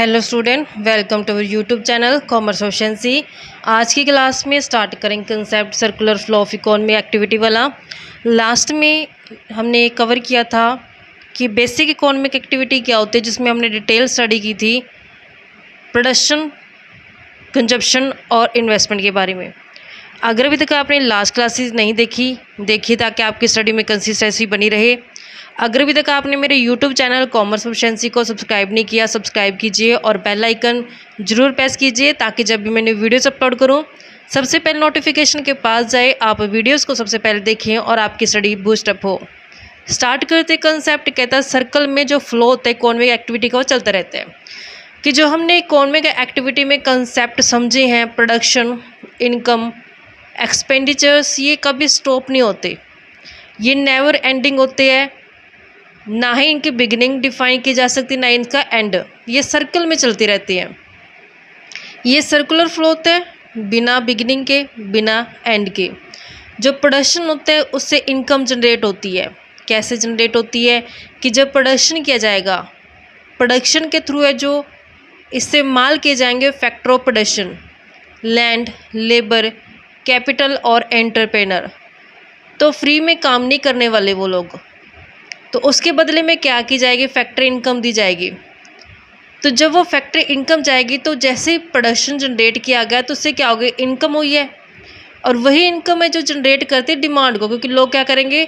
Hello student, welcome to our YouTube channel commerce efficiency. आज की class में start करेंगे concept circular flow of economy activity वाला। Last में हमने कवर किया था कि बेसिक इकोनॉमिक एक्टिविटी क्या होती है, जिसमें हमने डिटेल स्टडी की थी प्रोडक्शन, कंजप्शन और इन्वेस्टमेंट के बारे में। अगर अभी तक आपने लास्ट क्लासेस नहीं देखी ताकि आपकी स्टडी में कंसिस्टेंसी बनी रहे। अगर अभी तक आपने मेरे यूट्यूब चैनल कॉमर्स एफिशिएंसी को सब्सक्राइब नहीं किया, सब्सक्राइब कीजिए और बेल आइकन ज़रूर प्रेस कीजिए ताकि जब भी मैंने वीडियोस अपलोड करूं सबसे पहले नोटिफिकेशन के पास जाए, आप वीडियोस को सबसे पहले देखें और आपकी स्टडी बूस्टअप हो। स्टार्ट करते कंसेप्ट कहता है सर्कल में जो फ्लो होता है इकोनॉमिक एक्टिविटी का वो चलता रहता है। कि जो हमने इकोनॉमिक एक्टिविटी में कंसेप्ट समझे हैं प्रोडक्शन, इनकम, एक्सपेंडिचर्स, ये कभी स्टॉप नहीं होते, ये नेवर एंडिंग होते हैं। ना ही इनकी बिगिनिंग डिफाइन की जा सकती, ना इनका एंड। ये सर्कल में चलती रहती है। ये सर्कुलर फ्लो होता है बिना बिगिनिंग के, बिना एंड के। जो प्रोडक्शन होता है उससे इनकम जनरेट होती है। कैसे जनरेट होती है कि जब प्रोडक्शन किया जाएगा, प्रोडक्शन के थ्रू है जो इस्तेमाल किए जाएंगे factor of production, land, labour, capital और एंटरप्रेनर। तो फ्री में काम नहीं करने वाले वो लोग, तो उसके बदले में क्या की जाएगी, फैक्ट्री इनकम दी जाएगी। तो जब वो फैक्ट्री इनकम जाएगी तो जैसे ही प्रोडक्शन जनरेट किया गया तो उससे क्या हो गया, इनकम हुई है। और वही इनकम है जो जनरेट करती है डिमांड को, क्योंकि लोग क्या करेंगे,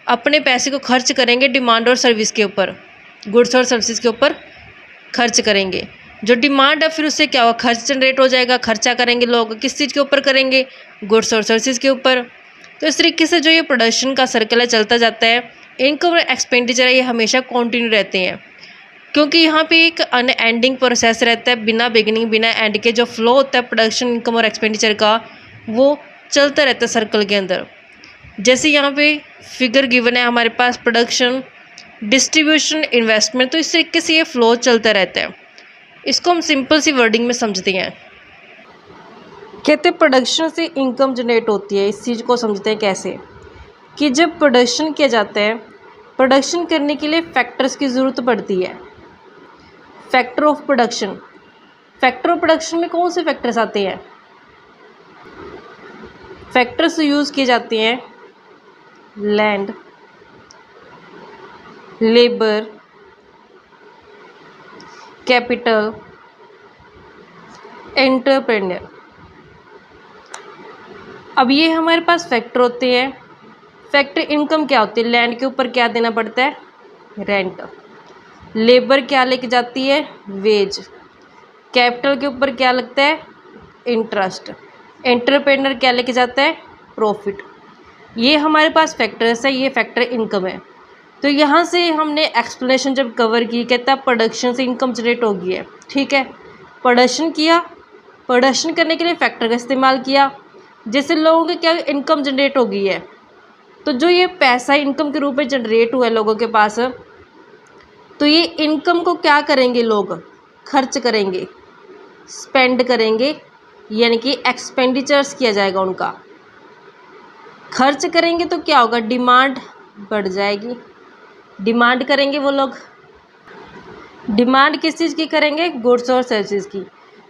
अपने पैसे को खर्च करेंगे डिमांड और सर्विस के ऊपर, गुड्स और सर्विस के ऊपर खर्च करेंगे। जो डिमांड है फिर उससे क्या होगा, खर्च जनरेट हो जाएगा। खर्चा करेंगे लोग, किस चीज़ के ऊपर करेंगे, गुड्स और सर्विस के ऊपर। तो इस तरीके से जो ये प्रोडक्शन का सर्कल है चलता जाता है। इनकम और एक्सपेंडिचर है ये हमेशा कंटिन्यू रहते हैं, क्योंकि यहाँ पे एक अनएंडिंग प्रोसेस रहता है, बिना बिगिनिंग बिना एंड के। जो फ्लो होता है प्रोडक्शन, इनकम और एक्सपेंडिचर का, वो चलता रहता है सर्कल के अंदर। जैसे यहाँ पे फिगर गिवन है हमारे पास, प्रोडक्शन, डिस्ट्रीब्यूशन, इन्वेस्टमेंट। तो इस तरीके से ये फ्लो चलता रहता है। इसको हम सिंपल सी वर्डिंग में समझते हैं। कहते हैं प्रोडक्शन से इनकम जनरेट होती है। इस चीज़ को समझते हैं कैसे, कि जब प्रोडक्शन किया जाता है, प्रोडक्शन करने के लिए फैक्टर्स की ज़रूरत पड़ती है। Factor of production, factor of production में कौन से फैक्टर्स आते हैं? फैक्टर्स यूज़ किए जाते हैं लैंड, लेबर, कैपिटल, एंटरप्रेन्योर। अब ये हमारे पास फैक्टर होते हैं। फैक्टर इनकम क्या होती है, लैंड के ऊपर क्या देना पड़ता है, रेंट। लेबर क्या लेके जाती है, वेज। कैपिटल के ऊपर क्या लगता है, इंटरेस्ट। एंटरप्रेन्योर क्या लेके जाता है, प्रॉफिट। ये हमारे पास फैक्टर्स है, ये फैक्टर इनकम है। तो यहाँ से हमने एक्सप्लेनेशन जब कवर की, कहता है प्रोडक्शन से इनकम जनरेट होगी है। ठीक है, प्रोडक्शन किया, प्रोडक्शन करने के लिए फैक्टर का इस्तेमाल किया, जैसे लोगों की क्या इनकम जनरेट हो गई है। तो जो ये पैसा इनकम के रूप में जनरेट हुआ है लोगों के पास, तो ये इनकम को क्या करेंगे लोग, खर्च करेंगे, स्पेंड करेंगे, यानी कि एक्सपेंडिचर्स किया जाएगा उनका। खर्च करेंगे तो क्या होगा, डिमांड बढ़ जाएगी। डिमांड करेंगे वो लोग, डिमांड किस चीज़ की करेंगे, गुड्स और सर्विसेज की।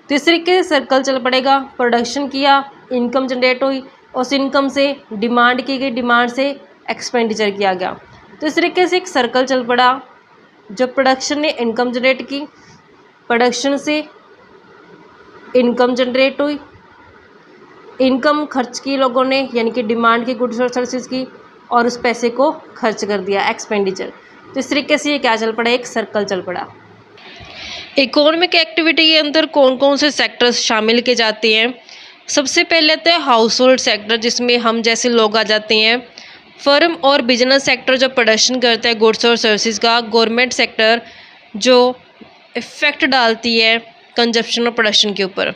तो इस तरीके से सर्कल चल पड़ेगा। प्रोडक्शन किया, इनकम जनरेट हुई, उस इनकम से डिमांड की गई, डिमांड से एक्सपेंडिचर किया गया। तो इस तरीके से एक सर्कल चल पड़ा। जब प्रोडक्शन ने इनकम जनरेट की, प्रोडक्शन से इनकम जनरेट हुई, इनकम खर्च की लोगों ने, यानी कि डिमांड की, गुड्स और सर्विसेज की, और उस पैसे को खर्च कर दिया, एक्सपेंडिचर। तो इस तरीके से ये क्या चल पड़ा, एक सर्कल चल पड़ा। इकोनॉमिक एक्टिविटी के अंदर कौन कौन से सेक्टर्स शामिल किए जाते हैं? सबसे पहले तो हाउस होल्ड सेक्टर, जिसमें हम जैसे लोग आ जाते हैं। फर्म और बिजनेस सेक्टर जो प्रोडक्शन करता है गुड्स और सर्विसेज का। गवर्नमेंट सेक्टर जो इफेक्ट डालती है कंजप्शन और प्रोडक्शन के ऊपर।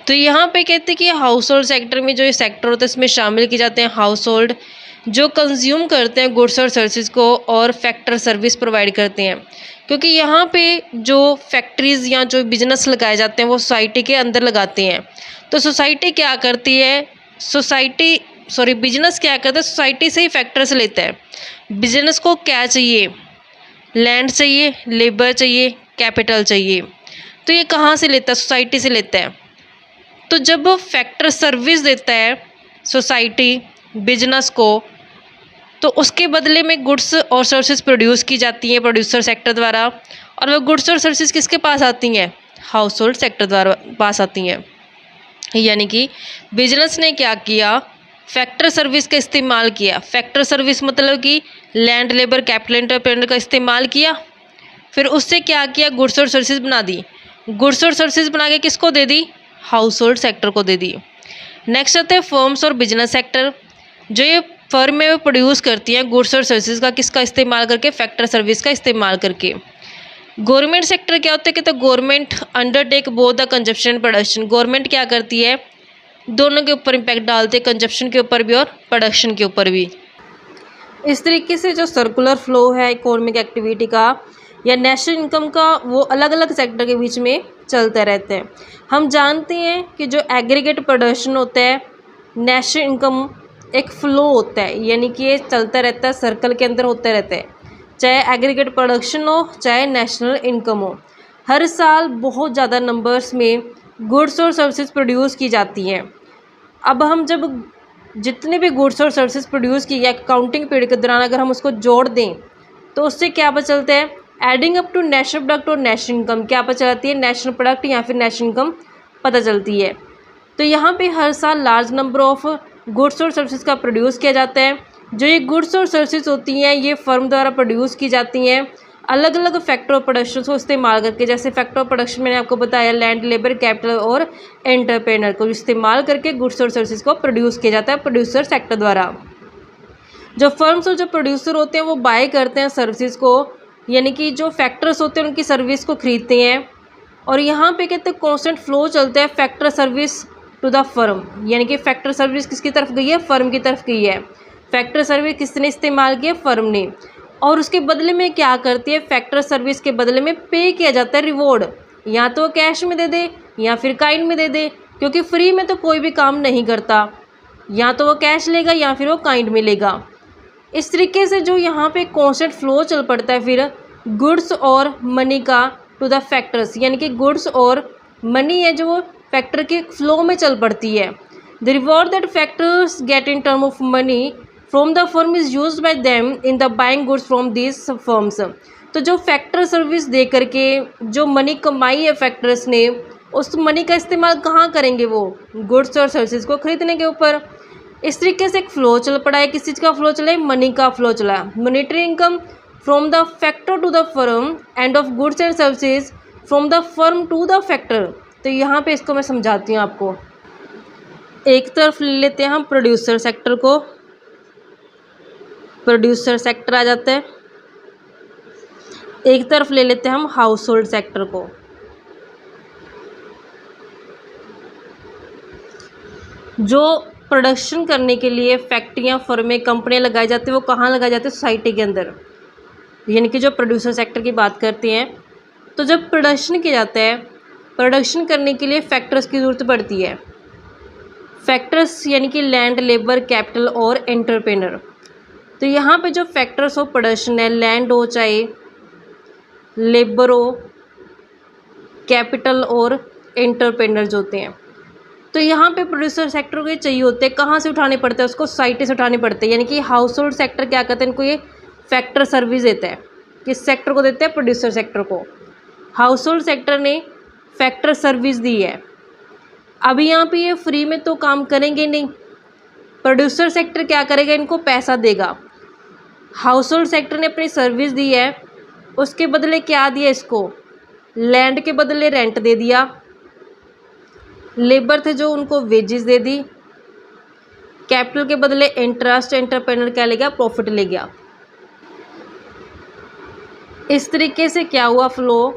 तो यहाँ पे कहते हैं कि हाउस होल्ड सेक्टर में जो ये सेक्टर होता है इसमें शामिल किए जाते हैं हाउस होल्ड, जो कंज्यूम करते हैं गुड्स और सर्विसेज को और फैक्टर सर्विस प्रोवाइड करते हैं। क्योंकि यहाँ पे जो फैक्ट्रीज़ या जो बिजनेस लगाए जाते हैं वो सोसाइटी के अंदर लगाते हैं। तो सोसाइटी क्या करती है, बिजनेस क्या करता है, सोसाइटी से ही फैक्टर्स लेता है। बिजनेस को क्या चाहिए, लैंड चाहिए, लेबर चाहिए, कैपिटल चाहिए। तो ये कहाँ से लेता है? सोसाइटी से लेता है। तो जब फैक्टर सर्विस देता है सोसाइटी बिजनेस को, तो उसके बदले में गुड्स और सर्विसेज प्रोड्यूस की जाती हैं प्रोड्यूसर सेक्टर द्वारा, और वह गुड्स और सर्विसेज किसके पास आती हैं? हाउस होल्ड सेक्टर द्वारा पास आती हैं। यानी कि बिजनेस ने क्या किया? फैक्टर सर्विस का इस्तेमाल किया। फैक्टर सर्विस मतलब कि लैंड लेबर कैपिटल एंटरप्रेन्योर का इस्तेमाल किया, फिर उससे क्या किया? गुड्स और सर्विसेज बना दी। गुड्स और सर्विसेज बना के किसको दे दी? हाउस होल्ड सेक्टर को दे दी। नेक्स्ट आते हैं फर्म्स और बिजनेस सेक्टर। जो ये फर्म में प्रोड्यूस करती हैं गुड्स और सर्विसेज का किसका इस्तेमाल करके? फैक्टर सर्विस का इस्तेमाल करके। गवर्नमेंट सेक्टर क्या होता है कि तो government undertake both the consumption and production. Government क्या करती है? दोनों के ऊपर इम्पैक्ट डालते हैं, कंजप्शन के ऊपर भी और प्रोडक्शन के ऊपर भी। इस तरीके से जो सर्कुलर फ्लो है इकोनॉमिक एक्टिविटी का या नेशनल इनकम का, वो अलग अलग सेक्टर के बीच में चलते रहते हैं। हम जानते हैं कि जो एग्रीगेट प्रोडक्शन होता है, नेशनल इनकम एक फ़्लो होता है, यानी कि ये चलता रहता है, सर्कल के अंदर होता रहता है, चाहे एग्रीगेट प्रोडक्शन हो चाहे नेशनल इनकम हो। हर साल बहुत ज़्यादा नंबर्स में गुड्स और सर्विसेज प्रोड्यूस की जाती हैं। अब हम जब जितने भी गुड्स और सर्विसेज प्रोड्यूस की गई काउंटिंग पीरियड के दौरान अगर हम उसको जोड़ दें तो उससे क्या पता चलता है? Adding up to national product और नेशनल इनकम क्या पता चलती है? नेशनल प्रोडक्ट या फिर नेशनल इनकम पता चलती है। तो यहाँ पे हर साल लार्ज नंबर ऑफ गुड्स और सर्विसेज का प्रोड्यूस किया जाता है। जो ये गुड्स और सर्विसेज होती हैं ये फर्म द्वारा प्रोड्यूस की जाती हैं अलग अलग फैक्टर ऑफ प्रोडक्शन को इस्तेमाल करके। जैसे फैक्टर ऑफ प्रोडक्शन मैंने आपको बताया, लैंड लेबर कैपिटल और एंटरप्रेन्योर को इस्तेमाल करके गुड्स और सर्विसेज को प्रोड्यूस किया जाता है प्रोड्यूसर सेक्टर द्वारा। जो फर्म्स और जो प्रोड्यूसर होते हैं वो बाय करते हैं सर्विसेज को, यानी कि जो फैक्टर्स होते हैं उनकी सर्विस को खरीदते हैं। और यहाँ पे कहते हैं कॉन्स्टेंट फ्लो चलता है factor service to the firm, यानी कि फैक्टर सर्विस किसकी तरफ गई है? फर्म की तरफ गई है। फैक्टर सर्विस किसने इस्तेमाल की है? फर्म ने। और उसके बदले में क्या करती है? फैक्टर सर्विस के बदले में पे किया जाता है रिवॉर्ड, या तो कैश में दे दे या फिर काइंड में दे दे, क्योंकि फ्री में तो कोई भी काम नहीं करता, या तो वो कैश लेगा या फिर वो काइंड में लेगा। इस तरीके से जो यहाँ पे कॉन्स्टेंट फ्लो चल पड़ता है फिर गुड्स और मनी का टू द फैक्टर्स, यानी कि गुड्स और मनी है जो फैक्टर के फ्लो में चल पड़ती है। The reward that factors get in term of money from the firm is used by them in the buying goods from these firms. तो जो फैक्टर सर्विस दे करके जो मनी कमाई है फैक्टर्स ने, उस मनी का इस्तेमाल कहाँ करेंगे? वो गुड्स और सर्विसेज को खरीदने के ऊपर। इस तरीके से एक फ़्लो चल पड़ा है। किस चीज़ का फ़्लो चला है? मनी का फ़्लो चला है। Monetary income from the factor to the firm and of goods and services from the firm to the factor. तो यहाँ पे इसको मैं समझाती हूँ आपको। एक तरफ ले लेते हैं हम प्रोड्यूसर सेक्टर को, प्रोड्यूसर सेक्टर आ जाता है। एक तरफ ले लेते हैं हम हाउस होल्ड सेक्टर को। जो प्रोडक्शन करने के लिए फैक्ट्रियाँ, फर्में, कंपनियाँ लगाई जाती है वो कहाँ लगाई जाती है? सोसाइटी के अंदर, यानी कि जो प्रोड्यूसर सेक्टर की बात करते हैं। तो जब प्रोडक्शन किया जाता है, प्रोडक्शन करने के लिए फैक्टर्स की ज़रूरत पड़ती है। फैक्टर्स यानी कि लैंड लेबर कैपिटल और एंटरप्रेन्योर। तो यहाँ पे जो फैक्टर्स ऑफ प्रोडक्शन है, लैंड हो चाहे लेबर हो, कैपिटल और एंटरप्रेन्योर जो होते हैं, तो यहाँ पे प्रोड्यूसर सेक्टर को ये चाहिए होते हैं। कहाँ से उठाने पड़ते हैं? उसको सोसाइटी से उठाने पड़ते हैं। यानी कि हाउस होल्ड सेक्टर क्या करते हैं? इनको ये फैक्टर सर्विस देता है। किस सेक्टर को देते हैं? प्रोड्यूसर सेक्टर को। हाउस होल्ड सेक्टर ने फैक्टर सर्विस दी है। अभी यहाँ पे ये फ्री में तो काम करेंगे नहीं, प्रोड्यूसर सेक्टर क्या करेगा? इनको पैसा देगा। हाउस होल्ड सेक्टर ने अपनी सर्विस दी है, उसके बदले क्या दिया इसको? लैंड के बदले रेंट दे दिया, लेबर थे जो उनको वेजेस दे दी, कैपिटल के बदले इंटरेस्ट, एंटरप्रेन्योर क्या ले गया? प्रॉफिट ले गया। इस तरीके से क्या हुआ फ्लो?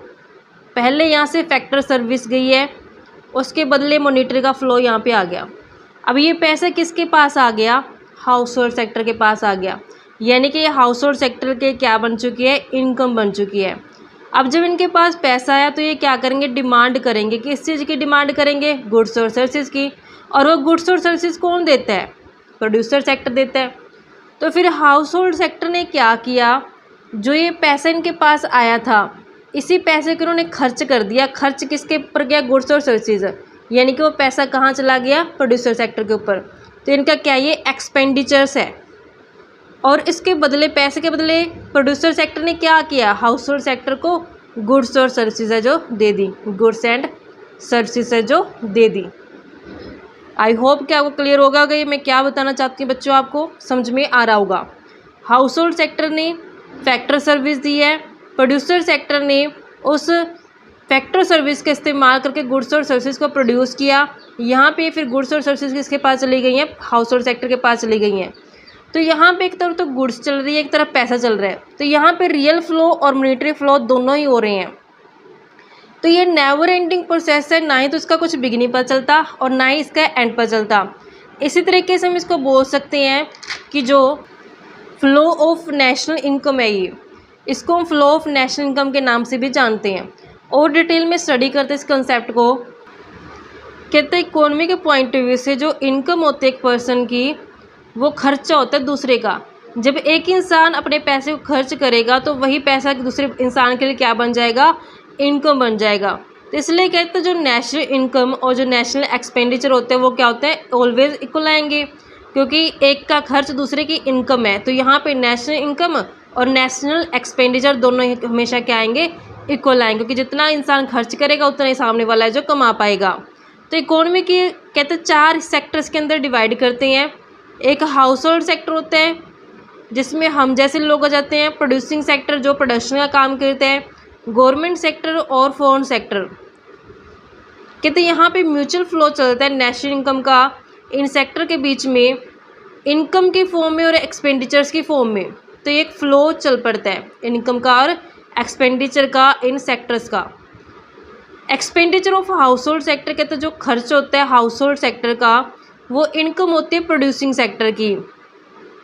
पहले यहाँ से फैक्टर सर्विस गई है, उसके बदले मॉनेटरी का फ्लो यहाँ पे आ गया। अब ये पैसा किसके पास आ गया? हाउस होल्ड सेक्टर के पास आ गया। यानी कि हाउस होल्ड सेक्टर के क्या बन चुकी है? इनकम बन चुकी है। अब जब इनके पास पैसा आया तो ये क्या करेंगे? डिमांड करेंगे। किस चीज़ की डिमांड करेंगे? गुड्स और सर्विसेज की। और वो गुड्स और सर्विसेज कौन देता है? प्रोड्यूसर सेक्टर देता है। तो फिर हाउस होल्ड सेक्टर ने क्या किया? जो ये पैसा इनके पास आया था इसी पैसे को उन्होंने खर्च कर दिया। खर्च किसके ऊपर गया? गुड्स और सर्विसेज, यानी कि वो पैसा कहाँ चला गया? प्रोड्यूसर सेक्टर के ऊपर। तो इनका क्या ये एक्सपेंडिचर्स है। और इसके बदले, पैसे के बदले प्रोड्यूसर सेक्टर ने क्या किया? हाउस होल्ड सेक्टर को गुड्स और सर्विसेज है जो दे दी, गुड्स एंड सर्विसेज है जो दे दी। आई होप कि आपको क्लियर होगा कि मैं क्या बताना चाहती हूँ बच्चों, आपको समझ में आ रहा होगा। हाउस होल्ड सेक्टर ने फैक्टर सर्विस दी है, प्रोड्यूसर सेक्टर ने उस फैक्टर सर्विस का इस्तेमाल करके गुड्स और सर्विसेज को प्रोड्यूस किया। यहाँ पे फिर गुड्स और सर्विसेज किसके पास चली गई हैं? हाउस होल्ड सेक्टर के पास चली गई हैं। तो यहाँ पे एक तरफ तो गुड्स चल रही है, एक तरफ पैसा चल रहा है। तो यहाँ पे रियल फ्लो और मॉनेटरी फ्लो दोनों ही हो रहे हैं। तो ये नेवर एंडिंग प्रोसेस है, ना ही तो इसका कुछ बिगिनिंग पर चलता और ना ही इसका एंड पर चलता। इसी तरीके से हम इसको बोल सकते हैं कि जो फ्लो ऑफ नेशनल इनकम है, ये इसको हम फ्लो ऑफ नेशनल इनकम के नाम से भी जानते हैं। और डिटेल में स्टडी करते इस कंसेप्ट को, कहते हैं इकोनॉमी के पॉइंट ऑफ व्यू से जो इनकम होती है एक पर्सन की, वो खर्चा होता है दूसरे का। जब एक इंसान अपने पैसे को खर्च करेगा तो वही पैसा दूसरे इंसान के लिए क्या बन जाएगा? इनकम बन जाएगा। तो इसलिए कहते हैं जो नेशनल इनकम और जो नेशनल एक्सपेंडिचर होते हैं वो क्या होते हैं? ऑलवेज इक्वल आएंगे, क्योंकि एक का खर्च दूसरे की इनकम है। तो यहाँ पे नेशनल इनकम और नेशनल एक्सपेंडिचर दोनों ही हमेशा क्या आएंगे? इक्वल आएंगे, क्योंकि जितना इंसान खर्च करेगा उतना ही सामने वाला है जो कमा पाएगा। तो इकोनॉमी की कहते हैं 4 सेक्टर्स के अंदर डिवाइड करते हैं। एक हाउस होल्ड सेक्टर होता है जिसमें हम जैसे लोग आ जाते हैं, प्रोड्यूसिंग सेक्टर जो प्रोडक्शन का काम करते हैं, गवर्नमेंट सेक्टर और फॉरेन सेक्टर। कहते हैं यहाँ पे म्यूचुअल फ्लो चलता है नेशनल इनकम का इन सेक्टर के बीच में, इनकम के फॉर्म में और एक्सपेंडिचर्स की फॉर्म में। तो एक फ़्लो चल पड़ता है इनकम का और एक्सपेंडिचर का इन सेक्टर्स का। Expenditure of house hold sector कहते हैं जो खर्च होता है हाउस होल्ड सेक्टर का, वो इनकम होती है प्रोड्यूसिंग सेक्टर की।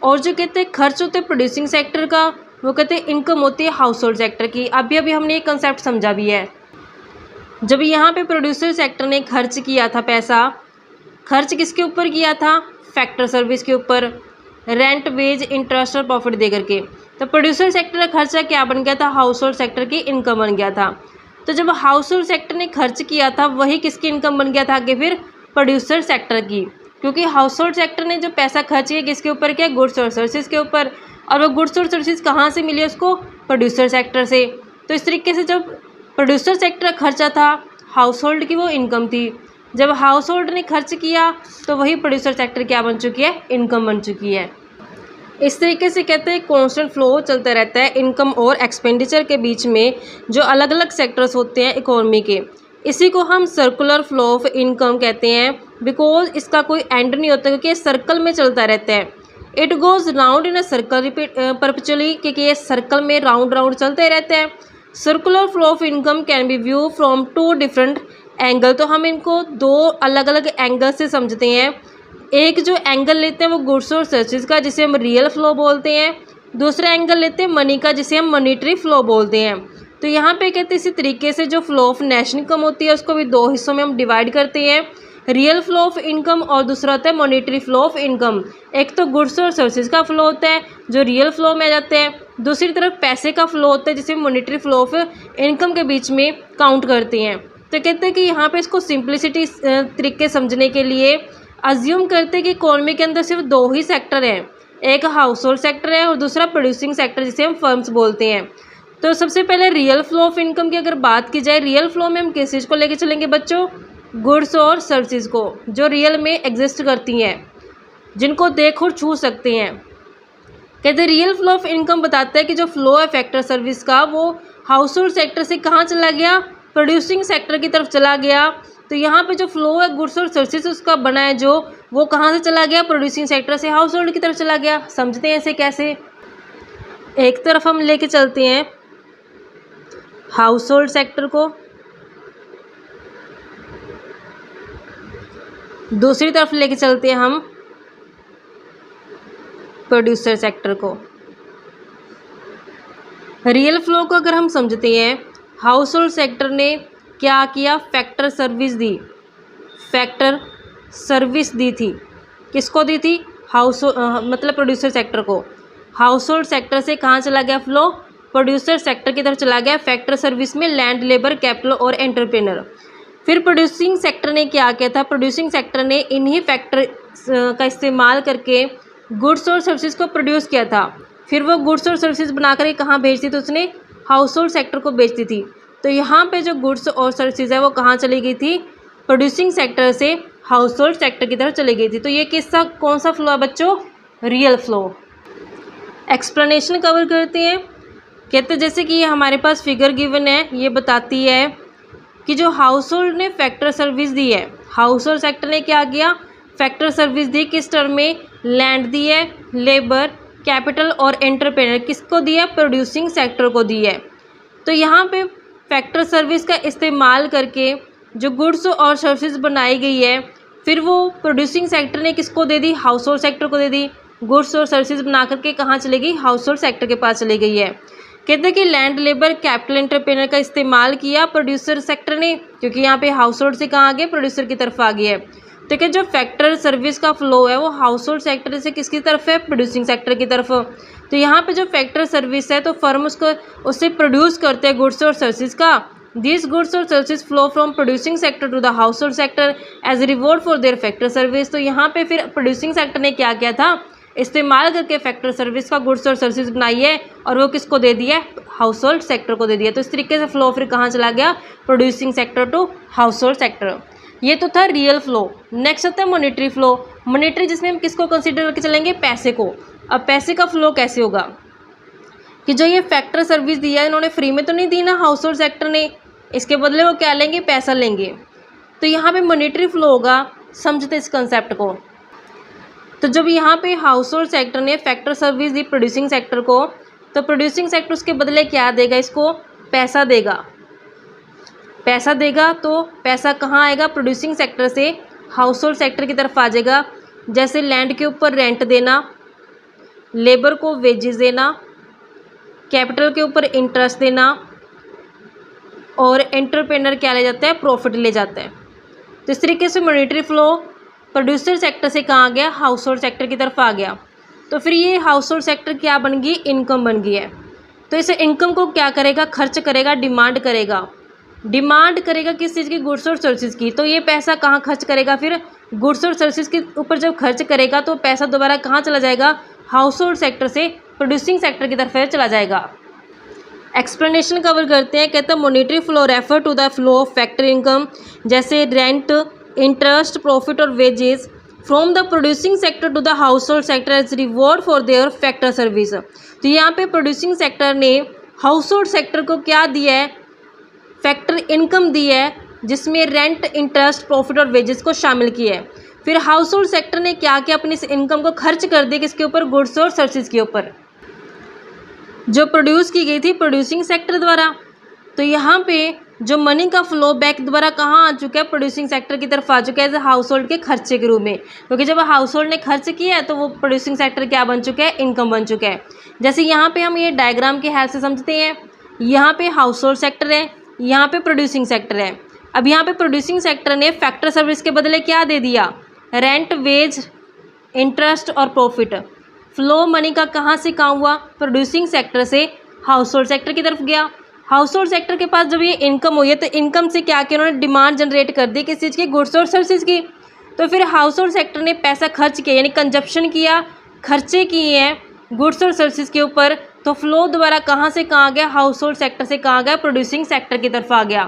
और जो कहते हैं खर्च होते हैं प्रोड्यूसिंग सेक्टर का, वो कहते हैं इनकम होती है हाउस होल्ड सेक्टर की। अभी हमने ये कंसेप्ट समझा भी है। जब यहाँ पे प्रोड्यूसर सेक्टर ने खर्च किया था पैसा, खर्च किसके ऊपर किया था? फैक्टर सर्विस के ऊपर, रेंट, वेज, इंटरेस्ट और प्रॉफिट दे करके। तो प्रोड्यूसर सेक्टर का खर्चा क्या बन गया था? हाउस होल्ड सेक्टर की इनकम बन गया था। तो जब हाउस होल्ड सेक्टर ने खर्च किया था वही किसकी इनकम बन गया था आगे? फिर प्रोड्यूसर सेक्टर की, क्योंकि हाउस होल्ड सेक्टर ने जो पैसा खर्च किया किसके ऊपर किया? गुड्स और सर्विसेज के ऊपर। और वो गुड्स और सर्विसेज कहाँ से मिली उसको? प्रोड्यूसर सेक्टर से। तो इस तरीके से जब प्रोड्यूसर सेक्टर का खर्चा था, हाउस होल्ड की वो इनकम थी। जब हाउस होल्ड ने खर्च किया तो वही प्रोड्यूसर सेक्टर क्या बन चुकी है? इनकम बन चुकी है। इस तरीके से कहते हैं कॉन्स्टेंट फ्लो चलता रहता है इनकम और एक्सपेंडिचर के बीच में, जो अलग अलग सेक्टर्स होते हैं इकोनॉमी के। इसी को हम सर्कुलर फ्लो ऑफ इनकम कहते हैं, बिकॉज इसका कोई एंड नहीं होता, क्योंकि सर्कल में चलता रहता है। It goes round in a circle repeat perpetually, क्योंकि ये सर्कल में राउंड राउंड चलते रहते हैं। Circular flow of income can be view from 2 different angle. तो हम इनको 2 अलग अलग एंगल से समझते हैं। एक जो एंगल लेते हैं वो गुड्स और सर्विसेज का, जिसे हम रियल फ्लो बोलते हैं। दूसरा एंगल लेते हैं मनी का, जिसे हम मॉनेटरी फ्लो बोलते हैं। तो यहाँ पे कहते हैं इसी तरीके से जो फ्लो ऑफ नेशनल इनकम होती है उसको भी 2 हिस्सों में हम डिवाइड करते हैं, रियल फ्लो ऑफ इनकम और दूसरा होता है मॉनेटरी फ्लो ऑफ इनकम। एक तो गुड्स और सर्विसेज का फ्लो होता है जो रियल फ्लो में आ जाते हैं, दूसरी तरफ पैसे का फ्लो होता है जिसे मॉनेटरी फ्लो ऑफ इनकम के बीच में काउंट करते हैं। तो कहते हैं कि यहाँ पे इसको सिंप्लिसिटी तरीके समझने के लिए अज्यूम करते हैं कि इकोनॉमी के अंदर सिर्फ 2 ही सेक्टर हैं, एक हाउस होल्ड सेक्टर है और दूसरा प्रोड्यूसिंग सेक्टर जिसे हम फर्म्स बोलते हैं। तो सबसे पहले रियल फ्लो ऑफ इनकम की अगर बात की जाए, रियल फ्लो में हम किस चीज़ को लेके चलेंगे बच्चों? गुड्स और सर्विसेज को, जो रियल में एग्जिस्ट करती हैं, जिनको देख और छू सकते हैं। कहते हैं रियल फ्लो ऑफ इनकम बताता है कि जो फ्लो है फैक्टर सर्विस का वो हाउस होल्ड सेक्टर से कहाँ चला गया? प्रोड्यूसिंग सेक्टर की तरफ चला गया। तो यहाँ पे जो फ्लो है गुड्स और सर्विसेज उसका बना है जो, वो कहाँ से चला गया? प्रोड्यूसिंग सेक्टर से हाउस होल्ड की तरफ चला गया। समझते हैं इसे कैसे। एक तरफ हम लेके चलते हैं हाउस होल्ड सेक्टर को, दूसरी तरफ लेके चलते हैं हम प्रोड्यूसर सेक्टर को। रियल फ्लो को अगर हम समझते हैं, हाउस होल्ड सेक्टर ने क्या किया? फैक्टर सर्विस दी, फैक्टर सर्विस दी थी। किसको दी थी? मतलब प्रोड्यूसर सेक्टर को। हाउस होल्ड सेक्टर से कहाँ चला गया फ्लो? प्रोड्यूसर सेक्टर की तरफ चला गया, फैक्टर सर्विस में लैंड, लेबर, कैपिटल और एंटरप्रेन्योर। फिर प्रोड्यूसिंग सेक्टर ने क्या किया था, प्रोड्यूसिंग सेक्टर ने इन्हीं फैक्टर का इस्तेमाल करके गुड्स और सर्विसेज को प्रोड्यूस किया था। फिर वो गुड्स और सर्विसेज बनाकर कहाँ भेजती थी, उसने हाउस होल्ड सेक्टर को बेचती थी। तो यहाँ पे जो गुड्स और सर्विसेज है वो कहाँ चली गई थी, प्रोड्यूसिंग सेक्टर से हाउस होल्ड सेक्टर की तरफ चली गई थी। तो ये किसका कौन सा फ्लो है बच्चों, रियल फ्लो। एक्सप्लेनेशन कवर करते हैं। कहते जैसे कि ये हमारे पास फिगर गिवन है, ये बताती है कि जो हाउस होल्ड ने फैक्टर सर्विस दी है, हाउस होल्ड सेक्टर ने क्या किया, फैक्टर सर्विस दी, किस टर्म में, लैंड दी है, लेबर, कैपिटल और एंटरप्रेन्योर, किसको दी है, प्रोड्यूसिंग सेक्टर को दी है। तो यहाँ पे फैक्टर सर्विस का इस्तेमाल करके जो गुड्स और सर्विसेज बनाई गई है, फिर वो प्रोड्यूसिंग सेक्टर ने किसको दे दी, हाउस होल्ड सेक्टर को दे दी। गुड्स और सर्विसेज बना करके कहाँ चली गई, हाउस होल्ड सेक्टर के पास चली गई है। कहते हैं कि लैंड, लेबर, कैपिटल, एंटरप्रेन्योर का इस्तेमाल किया प्रोड्यूसर सेक्टर ने, क्योंकि यहाँ पे हाउस होल्ड से कहाँ आ गए, प्रोड्यूसर की तरफ आ गया है। तो क्या जो फैक्टर सर्विस का फ्लो है वो हाउस होल्ड सेक्टर से किसकी तरफ है, प्रोड्यूसिंग सेक्टर की तरफ। तो यहाँ पे जो फैक्टर सर्विस है तो फर्म उससे प्रोड्यूस करते हैं गुड्स और सर्विसेज का। दिस गुड्स और services flow from producing sector to the household sector as reward for their factor service. तो यहाँ पे फिर प्रोड्यूसिंग सेक्टर ने क्या किया था, इस्तेमाल करके फैक्टर सर्विस का गुड्स और सर्विसेज बनाई है और वो किसको दे दिया, हाउस होल्ड सेक्टर को दे दिया। तो इस तरीके से फ्लो फिर कहाँ चला गया, producing sector to household sector. ये तो था रियल फ्लो। नेक्स्ट आता है मॉनेटरी फ्लो। मॉनेटरी जिसमें हम किसको कंसीडर करके चलेंगे, पैसे को। अब पैसे का फ्लो कैसे होगा कि जो ये फैक्टर सर्विस दिया है इन्होंने फ्री में तो नहीं दी ना हाउस होल्ड सेक्टर ने, इसके बदले वो क्या लेंगे, पैसा लेंगे। तो यहाँ पे मॉनेटरी फ्लो होगा, समझते इस कंसेप्ट को। तो जब यहाँ पे हाउस होल्ड सेक्टर ने फैक्टर सर्विस दी प्रोड्यूसिंग सेक्टर को, तो प्रोड्यूसिंग सेक्टर उसके बदले क्या देगा, इसको पैसा देगा। पैसा देगा तो पैसा कहाँ आएगा, प्रोड्यूसिंग सेक्टर से हाउस होल्ड सेक्टर की तरफ आ जाएगा। जैसे लैंड के ऊपर रेंट देना, लेबर को वेजेस देना, कैपिटल के ऊपर इंटरेस्ट देना और एंटरप्रेन्योर क्या ले जाता है, प्रॉफिट ले जाता है। तो इस तरीके से मॉनेटरी फ्लो प्रोड्यूसर सेक्टर से कहाँ आ गया, हाउस होल्ड सेक्टर की तरफ आ गया। तो फिर ये हाउस होल्ड सेक्टर क्या बन गई, इनकम बन गई है। तो इस इनकम को क्या करेगा, खर्च करेगा, डिमांड करेगा। डिमांड करेगा किस चीज़ की, गुड्स और सर्विसेज की। तो ये पैसा कहाँ खर्च करेगा, फिर गुड्स और सर्विसेज के ऊपर जब खर्च करेगा तो पैसा दोबारा कहाँ चला जाएगा, हाउस होल्ड सेक्टर से प्रोड्यूसिंग सेक्टर की तरफ चला जाएगा। एक्सप्लेनेशन कवर करते हैं। कहते हैं monetary flow refer to the flow of factor income, जैसे रेंट, इंटरेस्ट, प्रॉफिट और wages from the producing sector to the household sector as reward for their factor service. तो यहाँ पे प्रोड्यूसिंग सेक्टर ने हाउस होल्ड सेक्टर को क्या दिया है, फैक्टर इनकम दी है, जिसमें रेंट, इंटरेस्ट, प्रॉफिट और वेजेस को शामिल किया है। फिर हाउस होल्ड सेक्टर ने क्या किया, अपनी इस इनकम को खर्च कर दिया किसके ऊपर, गुड्स और सर्विसेज के ऊपर, जो प्रोड्यूस की गई थी प्रोड्यूसिंग सेक्टर द्वारा। तो यहाँ पे जो मनी का फ्लो बैक द्वारा कहाँ आ चुका है, प्रोड्यूसिंग सेक्टर की तरफ आ चुका है एज हाउस होल्ड के खर्चे के रूप में, क्योंकि जब हाउस होल्ड ने खर्च किया है तो वो प्रोड्यूसिंग सेक्टर क्या बन चुका है, इनकम बन चुका है। जैसे यहाँ पे हम ये डायग्राम के हेल्प से समझते हैं, यहाँ पे हाउस होल्ड सेक्टर है, यहाँ पे प्रोड्यूसिंग सेक्टर है। अब यहाँ पे प्रोड्यूसिंग सेक्टर ने फैक्टर सर्विस के बदले क्या दे दिया, रेंट, वेज, इंटरेस्ट और प्रॉफिट। फ्लो मनी का कहाँ से कहाँ हुआ, प्रोड्यूसिंग सेक्टर से हाउस होल्ड सेक्टर की तरफ गया। हाउस होल्ड सेक्टर के पास जब ये इनकम हुई है तो इनकम से क्या किया, उन्होंने डिमांड जनरेट कर दी किस चीज़ की, गुड्स और सर्विसेज की। तो फिर हाउस होल्ड सेक्टर ने पैसा खर्च किया, यानी कंजप्शन किया, खर्चे किए हैं गुड्स और सर्विसेज के ऊपर। तो फ्लो दोबारा कहाँ से कहाँ गया, हाउस होल्ड सेक्टर से कहाँ गया, प्रोड्यूसिंग सेक्टर की तरफ आ गया।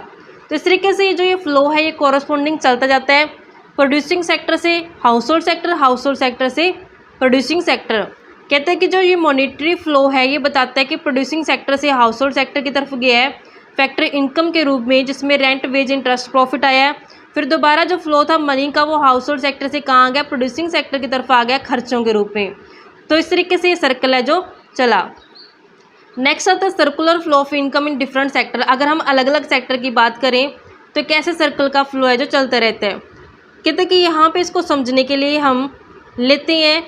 तो इस तरीके से जो ये फ्लो है ये कॉरस्पॉन्डिंग चलता जाता है, प्रोड्यूसिंग सेक्टर से house hold sector, house hold sector से प्रोड्यूसिंग सेक्टर। कहते हैं कि जो ये मॉनेटरी फ्लो है ये बताता है कि प्रोड्यूसिंग सेक्टर से हाउस होल्ड सेक्टर की तरफ गया है फैक्टर इनकम के रूप में, जिसमें रेंट, वेज, इंटरेस्ट, प्रॉफिट आया है। फिर दोबारा जो फ्लो था मनी का वो हाउस होल्ड सेक्टर से कहाँ गया, प्रोड्यूसिंग सेक्टर की तरफ आ गया खर्चों के रूप में। तो इस तरीके से ये सर्कल है जो चला। नेक्स्ट आता है circular flow of income in different sector. अगर हम अलग अलग सेक्टर की बात करें तो कैसे सर्कल का फ्लो है जो चलता रहता है। कहते हैं कि यहाँ पे इसको समझने के लिए हम लेते हैं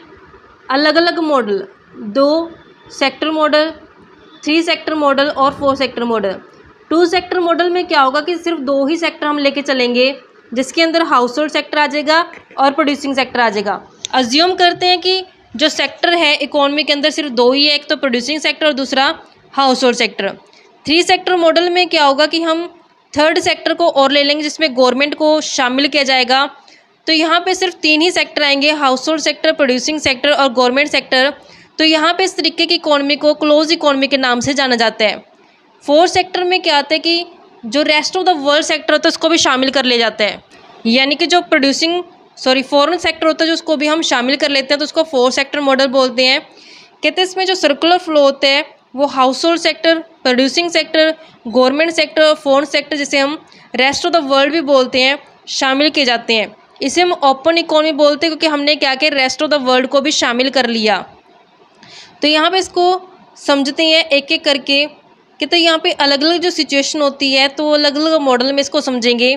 अलग अलग model, 2 sector model, 3 sector model और 4 सेक्टर मॉडल। 2 सेक्टर मॉडल में क्या होगा कि सिर्फ 2 ही सेक्टर हम लेके चलेंगे, जिसके अंदर हाउस होल्ड सेक्टर आ जाएगा और प्रोड्यूसिंग सेक्टर आ जाएगा। अज्यूम करते हैं कि जो सेक्टर है इकोनॉमी के अंदर सिर्फ 2 ही है, एक तो प्रोड्यूसिंग सेक्टर और दूसरा house hold sector. 3 sector model में क्या होगा कि हम थर्ड सेक्टर को और ले लेंगे जिसमें गवर्नमेंट को शामिल किया जाएगा। तो यहाँ पे सिर्फ 3 ही सेक्टर आएंगे, house hold sector, producing sector और गवर्नमेंट सेक्टर। तो यहाँ पे इस तरीके की इकोनॉमी को क्लोज इकोनॉमी के नाम से जाना जाता है। 4 सेक्टर में क्या आता है कि जो rest of the world sector होता है उसको भी शामिल कर लिया जाता है, यानी कि जो फॉरेन सेक्टर होता है जो उसको भी हम शामिल कर लेते हैं, तो उसको 4 सेक्टर मॉडल बोलते हैं। कहते हैं इसमें जो सर्कुलर फ्लो होता है वो house hold sector, producing sector, government sector और फॉरेन सेक्टर, जिसे हम रेस्ट ऑफ द वर्ल्ड भी बोलते हैं, शामिल किए जाते हैं। इसे हम ओपन इकोनॉमी बोलते हैं क्योंकि हमने क्या किया, रेस्ट ऑफ द वर्ल्ड को भी शामिल कर लिया। तो यहाँ पे इसको समझते हैं एक एक करके कि तो यहाँ पे अलग अलग जो सिचुएशन होती है तो अलग अलग मॉडल में इसको समझेंगे।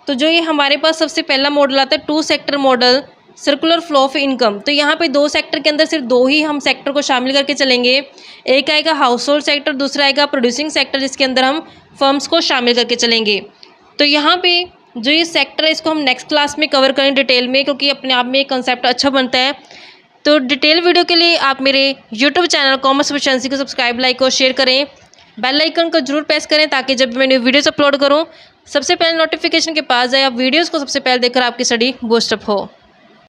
तो जो ये हमारे पास सबसे पहला मॉडल आता है 2 sector model, circular flow of income. तो यहाँ पे 2 सेक्टर के अंदर सिर्फ 2 ही हम सेक्टर को शामिल करके चलेंगे। एक आएगा हाउस होल्ड सेक्टर, दूसरा आएगा प्रोड्यूसिंग सेक्टर, जिसके अंदर हम फर्म्स को शामिल करके चलेंगे। तो यहाँ पे जो ये सेक्टर है इसको हम नेक्स्ट क्लास में कवर करें डिटेल में, क्योंकि अपने आप में ये कंसेप्ट अच्छा बनता है। तो डिटेल वीडियो के लिए आप मेरे यूट्यूब चैनल कॉमर्स एफिशिएंसी को सब्सक्राइब, लाइक और शेयर करें। बेल आइकन को जरूर प्रेस करें ताकि जब मैं वीडियोस अपलोड करूं सबसे पहले नोटिफिकेशन के पास जाए, आप वीडियोस को सबसे पहले देखकर आपकी स्टडी बूस्टअप हो।